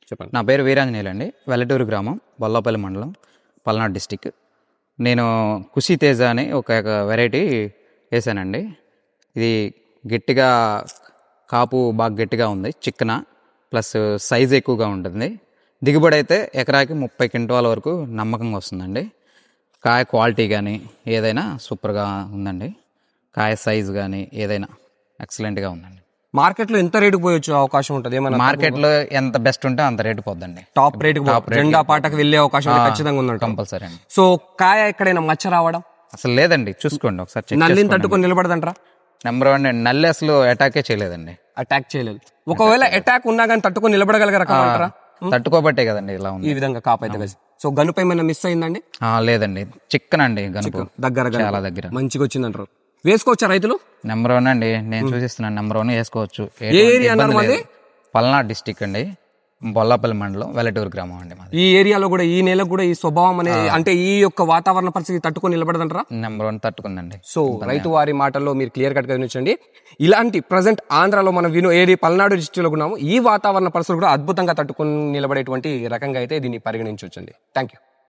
చెప్పండి. నా పేరు వీరాంజనేయులు అండి. వెల్లటూరు గ్రామం, బొల్లాపల్లి మండలం, పల్నాడు డిస్టిక్. నేను ఖుషి తేజ అని ఒక వెరైటీ వేసానండి. ఇది గట్టిగా కాపు బాగా గట్టిగా ఉంది, చిక్కన ప్లస్ సైజ్ ఎక్కువగా ఉంటుంది. దిగుబడి అయితే ఎకరాకి 30 క్వింటాల వరకు నమ్మకంగా వస్తుందండి. కాయ క్వాలిటీ కానీ ఏదైనా సూపర్గా ఉందండి. కాయ సైజు కానీ ఏదైనా ఎక్సలెంట్గా ఉందండి. మార్కెట్లో ఎంత రేటుకు పోయొచ్చు అవకాశం ఉంటుంది? ఏమన్నా మార్కెట్లో ఎంత బెస్ట్ ఉంటే అంత రేటు పోద్దండి. టాప్ రేటుకు జెండా పాటకు వెళ్ళే అవకాశం ఖచ్చితంగా ఉందంట. కంపల్సరీ అండి. సో కాయ ఎక్కడైనా మచ్చ రావడం అసలు లేదండి, చూసుకోండి ఒకసారి చెక్ నల్లిని చేసుకోండి. తట్టుకొని నిలబడదంటారా? నెంబర్ 1 నల్లి అసలు అటాకే చేయలేదండి. అటాక్ చేయలేదు. ఒకవేళ అటాక్ ఉన్నా కానీ తట్టుకొని నిలబడగల రకం అంటారా? తట్టుకోబట్టే కదండి ఇలా ఉంది. ఈ విధంగా కాపైతే కదా. సో గనుపై ఏమైనా మిస్ అయిందండి? లేదండి, చిక్కనండి గనుపు దగ్గర చాలా దగ్గర మంచిగా వచ్చిందంటారు. వేసుకోవచ్చా రైతులు? నెంబర్ 1 అండి, నేను చూపిస్తున్నాను. నెంబర్ 1 వేసుకోవచ్చు. ఏ ఏరియా అన్నారు మాది? పల్నాడు డిస్టిక్ అండి, బొల్లాపల్లి మండలం, వెల్లటూరు గ్రామం అండి మాది. ఈ ఏరియాలో కూడా ఈ నేలకు కూడా ఈ స్వభావం అనేది అంటే ఈ యొక్క వాతావరణ పరిస్థితి తట్టుకొని నిలబడదంటారా? నెంబర్ 1 తట్టుకుందండి. సో రైతు వారి మాటల్లో మీరు క్లియర్ కట్ గా వినొచ్చండి. ఇలాంటి ప్రజెంట్ ఆంధ్రాలో మనం ఏది పల్నాడు డిస్ట్రిక్ట్లో ఉన్నాము, ఈ వాతావరణ పరిస్థితులు కూడా అద్భుతంగా తట్టుకొని నిలబడేటువంటి రకంగా అయితే దీన్ని పరిగణించవచ్చండి. Thank you.